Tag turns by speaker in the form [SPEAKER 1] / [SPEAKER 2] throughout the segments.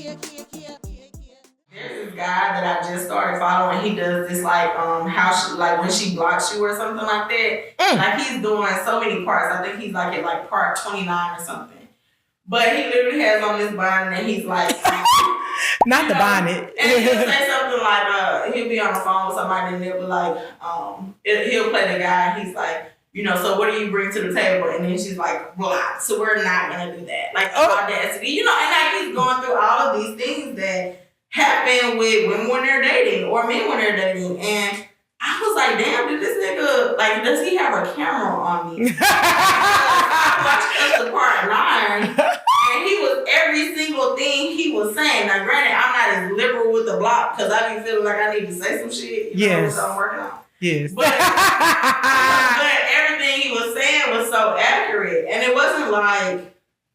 [SPEAKER 1] There's this guy that I just started following. He does this like when she blocks you or something like that. Like he's doing so many parts. I think he's like at like part 29 or something. But he literally has on this bonnet and he's like
[SPEAKER 2] not the bonnet.
[SPEAKER 1] And he'll say something like he'll be on the phone with somebody and they'll be like he'll play the guy. He's like, so what do you bring to the table? And then she's like, well, so we're not gonna do that. Like audacity, and like he's going through all of these things that happen with women when they're dating or men when they're dating. And I was like, damn, did this nigga, like, does he have a camera on me? I watched us the part 9, and he was, every single thing he was saying. Now, granted, I'm not as liberal with the block because I be feeling like I need to say some shit,
[SPEAKER 2] yes.
[SPEAKER 1] So I'm working on.
[SPEAKER 2] Yes.
[SPEAKER 1] But everything he was saying was so accurate. And it wasn't like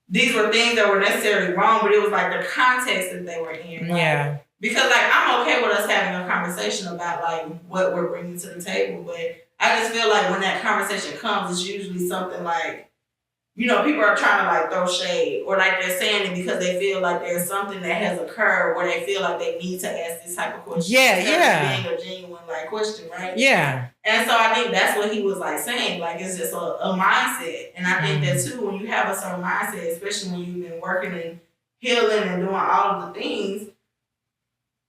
[SPEAKER 1] these were things that were necessarily wrong, but it was like the context that they were in. Right? Yeah. Because like I'm okay with us having a conversation about like what we're bringing to the table, but I just feel like when that conversation comes, it's usually something like, people are trying to like throw shade or like they're saying it because they feel like there's something that has occurred where they feel like they need to ask this type of question. Yeah. Being a genuine like question, right? Yeah. And so I think that's what he was like saying. Like it's just a mindset. And I think that too, when you have a certain mindset, especially when you've been working and healing and doing all of the things,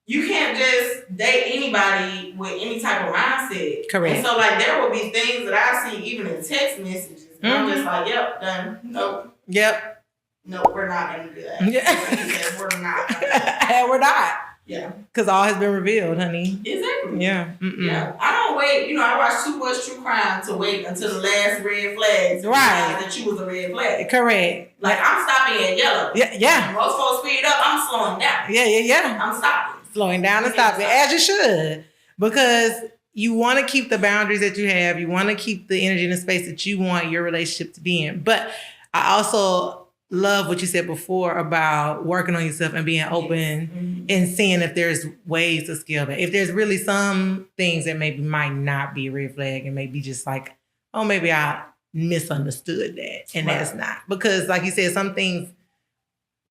[SPEAKER 1] you can't just date anybody with any type of mindset. Correct. And so like there will be things that I see even in text messages. And I'm just like, yep, done. Nope. Yep. Nope, we're not going to do that. Yeah. He said, we're not.
[SPEAKER 2] And we're not.
[SPEAKER 1] Yeah.
[SPEAKER 2] Because all has been revealed, honey.
[SPEAKER 1] Exactly.
[SPEAKER 2] Yeah.
[SPEAKER 1] Yeah. I don't wait. I watch too much true crime to wait until the last red flag. Right. That you was a red flag.
[SPEAKER 2] Correct.
[SPEAKER 1] Like, I'm stopping at yellow.
[SPEAKER 2] Yeah. Yeah.
[SPEAKER 1] When most folks speed up, I'm slowing down.
[SPEAKER 2] Yeah.
[SPEAKER 1] I'm stopping.
[SPEAKER 2] Slowing down and stopping. As you should. Because you want to keep the boundaries that you have. You want to keep the energy and the space that you want your relationship to be in. But I also love what you said before about working on yourself and being open and seeing if there's ways to scale back. If there's really some things that maybe might not be a red flag and maybe just like, oh, maybe I misunderstood that. And that's not. Because like you said, some things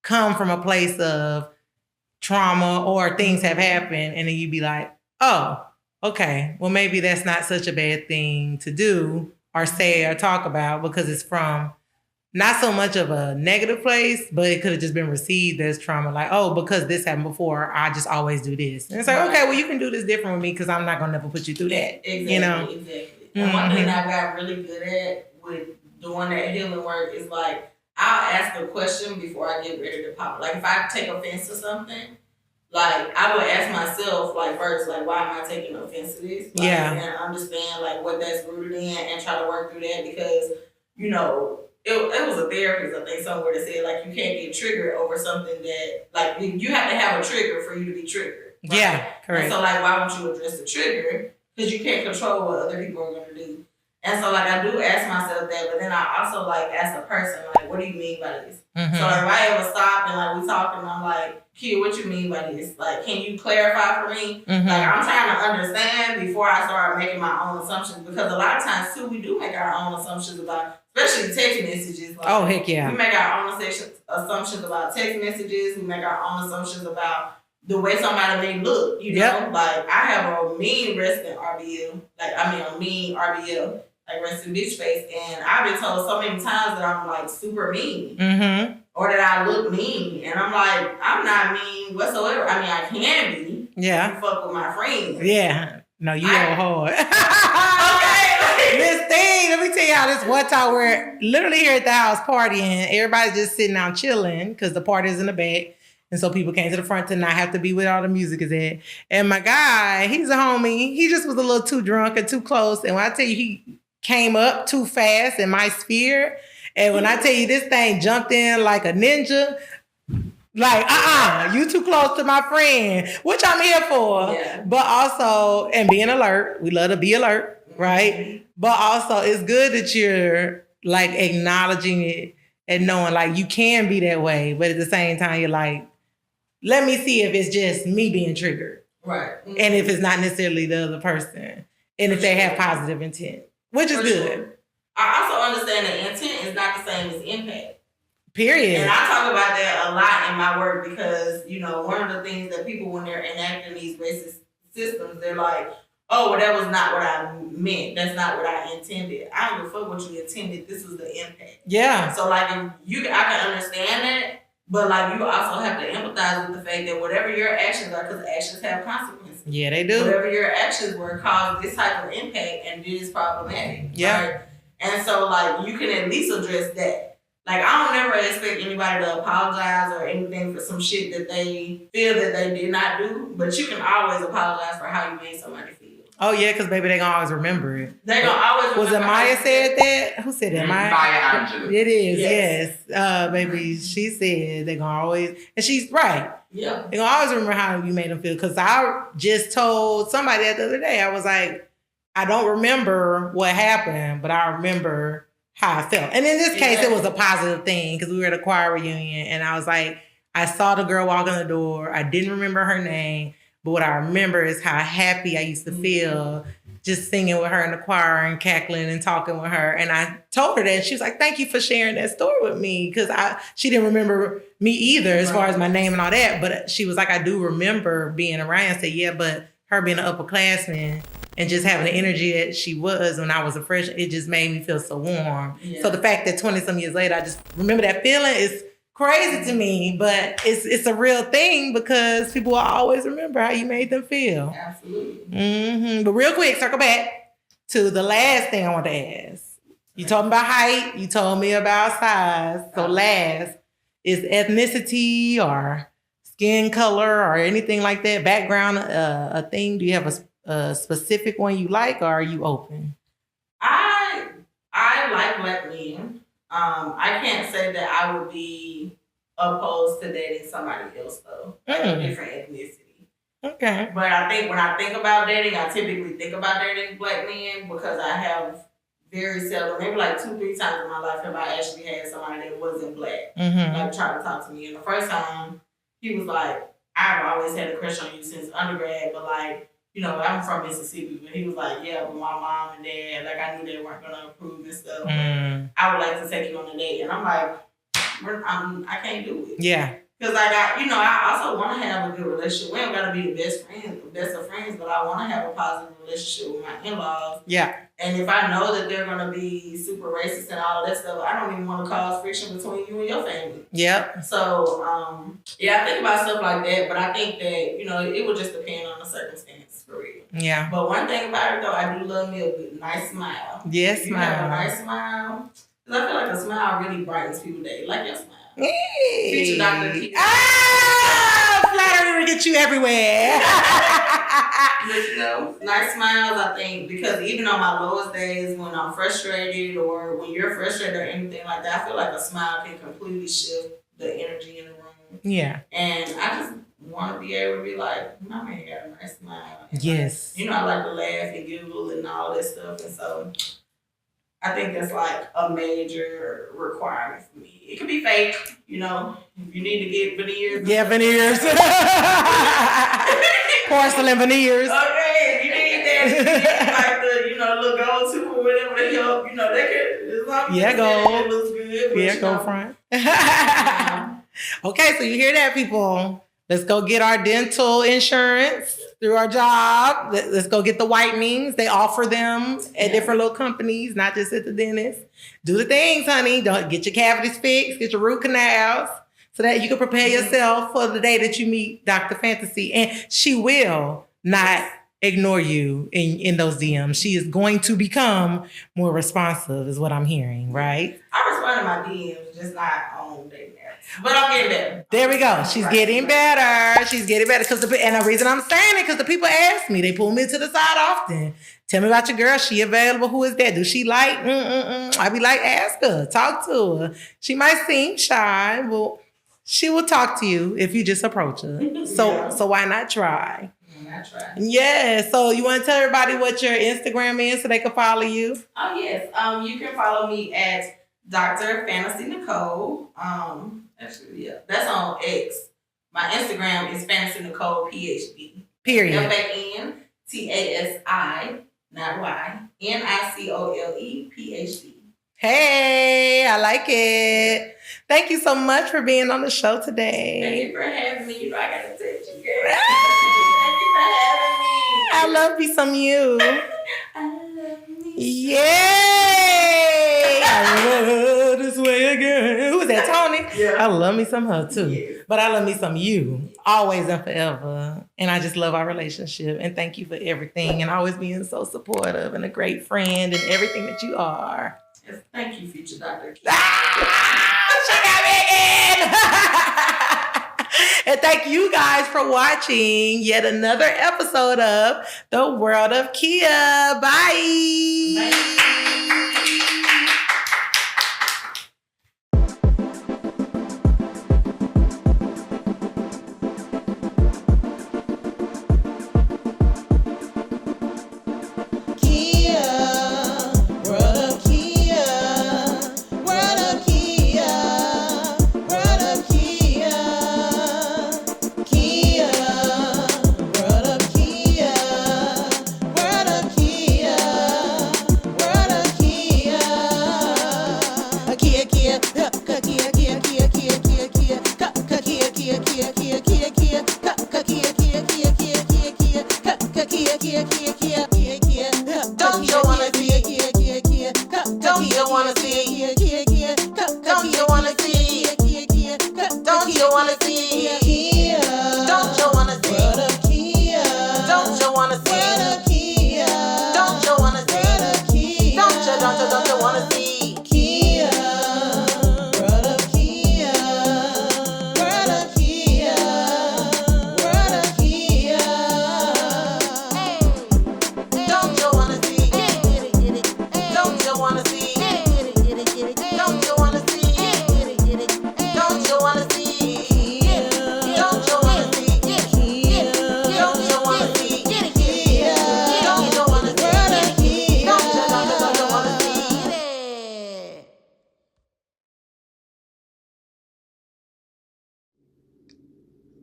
[SPEAKER 2] come from a place of trauma or things have happened and then you be like, oh, okay, well, maybe that's not such a bad thing to do or say or talk about because it's from not so much of a negative place, but it could have just been received as trauma. Like, oh, because this happened before, I just always do this. And it's like, okay, well, you can do this different with me because I'm not going to never put you through that.
[SPEAKER 1] Exactly, exactly. And one thing I got really good at with doing that healing work is like, I'll ask a question before I get ready to pop. Like, if I take offense to something, like, I would ask myself, like, first, like, why am I taking offense to this? Like, and understand, like, what that's rooted in and try to work through that because, it was a therapist, I think, somewhere that said, like, you can't get triggered over something that, like, you have to have a trigger for you to be triggered. Right? Yeah, correct. And so, like, why won't you address the trigger? Because you can't control what other people are going to do. And so, like, I do ask myself that, but then I also, like, ask the person, like, what do you mean by this? Mm-hmm. So, like, if I ever stop and, like, we talk and I'm like, Q, what you mean by this? Like, can you clarify for me? Mm-hmm. Like, I'm trying to understand before I start making my own assumptions. Because a lot of times, too, we do make our own assumptions about, especially text messages. Like,
[SPEAKER 2] oh, heck yeah.
[SPEAKER 1] We make our own assumptions about text messages. We make our own assumptions about the way somebody may look, know? Like, I have a mean resting RBL. A mean RBL. Like, resting bitch face. And I've been told so many times that I'm, like, super mean. Mm-hmm. Or that I look mean. And I'm like, I'm not mean whatsoever. I mean, I can be. Yeah. You fuck with my friends.
[SPEAKER 2] Yeah. No, you go hard. Okay. This thing, let me tell y'all this one time we're literally here at the house partying. Everybody's just sitting down chilling because the party's in the back. And so people came to the front to not have to be where all the music is at. And my guy, he's a homie. He just was a little too drunk and too close. And when I tell you, he came up too fast in my sphere. And when I tell you this thing jumped in like a ninja, like, you too close to my friend, which I'm here for. Yeah. But also, and being alert, we love to be alert, right? Mm-hmm. But also, it's good that you're like acknowledging it and knowing like you can be that way. But at the same time, you're like, let me see if it's just me being triggered. Right. Mm-hmm. And if it's not necessarily the other person. And if they have positive intent, which is good.
[SPEAKER 1] I also understand that intent is not the same as impact.
[SPEAKER 2] Period.
[SPEAKER 1] And I talk about that a lot in my work because, one of the things that people, when they're enacting these racist systems, they're like, oh, well, that was not what I meant. That's not what I intended. I don't give a fuck what you intended. This was the impact.
[SPEAKER 2] Yeah.
[SPEAKER 1] So, like, I can understand that, but, like, you also have to empathize with the fact that whatever your actions are, because actions have consequences.
[SPEAKER 2] Yeah, they do.
[SPEAKER 1] Whatever your actions were caused this type of impact, and it is problematic.
[SPEAKER 2] Yeah.
[SPEAKER 1] Right? And so, like, you can at least address that. Like, I don't never expect anybody to apologize or anything for some shit that they feel that they did not do, but you can always apologize for how you made somebody feel.
[SPEAKER 2] Oh, yeah, because baby, they gonna always remember it.
[SPEAKER 1] They gonna always remember.
[SPEAKER 2] Was it Maya said that? Who said that?
[SPEAKER 3] Maya Angelou.
[SPEAKER 2] It is, yes. Baby, she said they gonna always, and she's right.
[SPEAKER 1] Yeah.
[SPEAKER 2] They gonna always remember how you made them feel. Because I just told somebody that the other day, I was like, I don't remember what happened, but I remember how I felt. And in this case, it was a positive thing because we were at a choir reunion and I was like, I saw the girl walk in the door. I didn't remember her name, but what I remember is how happy I used to feel just singing with her in the choir and cackling and talking with her. And I told her that and she was like, thank you for sharing that story with me. Because she didn't remember me either as far as my name and all that. But she was like, I do remember being around. I said, yeah, but her being an upperclassman and just having the energy that she was when I was a freshman, it just made me feel so warm. Yeah. So the fact that 20-some years later, I just remember that feeling is crazy to me, but it's a real thing because people will always remember how you made them feel.
[SPEAKER 1] Absolutely.
[SPEAKER 2] Mm-hmm. But real quick, circle back to the last thing I want to ask. You told me about height. You told me about size. So last, is ethnicity or skin color or anything like that, background a thing? Do you have a specific one you like, or are you open?
[SPEAKER 1] I like black men. I can't say that I would be opposed to dating somebody else though, like a different ethnicity.
[SPEAKER 2] Okay.
[SPEAKER 1] But I think when I think about dating, I typically think about dating black men because I have very seldom, maybe like 2-3 times in my life have I actually had somebody that wasn't black, like try to talk to me. And the first time, he was like, I've always had a crush on you since undergrad, but like, I'm from Mississippi, but he was like, yeah, but my mom and dad, like I knew they weren't gonna approve and stuff. I would like to take you on a date. And I'm like, I can't do it. Yeah. Because like I also want to have a good relationship. We don't gotta be the best of friends, but I want to have a positive relationship with my in-laws. Yeah. And if I know that they're gonna be super racist and all of that stuff, I don't even want to cause friction between you and your family. Yep. So I think about stuff like that, but I think that it would just depend on the circumstance for real. Yeah. But one thing about it though, I do love me a good nice smile. Yes, smile. Have a nice smile. Because I feel like a smile really brightens people's day. Like your smile. Hey. Future Dr. Flattery will get you everywhere. But nice smiles, I think, because even on my lowest days when I'm frustrated or when you're frustrated or anything like that, I feel like a smile can completely shift the energy in the room. Yeah. And I just want to be able to be like, my man got a nice smile. And yes. I like to laugh and giggle and all that stuff. And so I think that's like a major requirement for me. It could be fake, if you need to get veneers. Yeah, veneers. Porcelain veneers. Okay, you need that. You need like the, little gold tooth or whatever they help. They could, as long as it looks good. But, go front. Okay, so you hear that, people. Let's go get our dental insurance through our job. Let's go get the whitenings. They offer them at different little companies, not just at the dentist. Do the things, honey. Don't get your cavities fixed, get your root canals so that you can prepare yourself for the day that you meet Dr. Fantasi. And she will not ignore you in those DMs. She is going to become more responsive, is what I'm hearing, right? I respond to my DMs, just not on dating apps. But I'm getting better. There we go. She's getting better. She's getting better. And the reason I'm saying it, because the people ask me, they pull me to the side often. Tell me about your girl. She available? Who is that? Do she like? I be like, ask her. Talk to her. She might seem shy, but she will talk to you if you just approach her. So why not try? Yeah, so you want to tell everybody what your Instagram is so they can follow you? Oh, yes. You can follow me at Dr. Fantasi Nicole. Actually, yeah, that's on X. My Instagram is Fantasi Nicole PhD. Period. FANTASI, not Y, NICOLE PhD.
[SPEAKER 2] Hey, I like it. Thank you so much for being on the show today.
[SPEAKER 1] Thank you for having me. You know, I got to touch you, girl. Thank you for having me.
[SPEAKER 2] I love me some you.
[SPEAKER 1] I love me.
[SPEAKER 2] Yay! I love this way again. Who was that, Tony?
[SPEAKER 1] Yeah.
[SPEAKER 2] I love me some her too.
[SPEAKER 1] Yes.
[SPEAKER 2] But I love me some you. Always and forever. And I just love our relationship. And thank you for everything. And always being so supportive and a great friend and everything that you are.
[SPEAKER 1] Yes, thank you, future Dr.
[SPEAKER 2] She got me again! And thank you guys for watching yet another episode of The World of Kia. Bye.
[SPEAKER 1] Bye.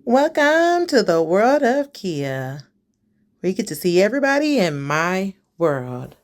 [SPEAKER 2] Welcome to the world of Kia, where you get to see everybody in my world.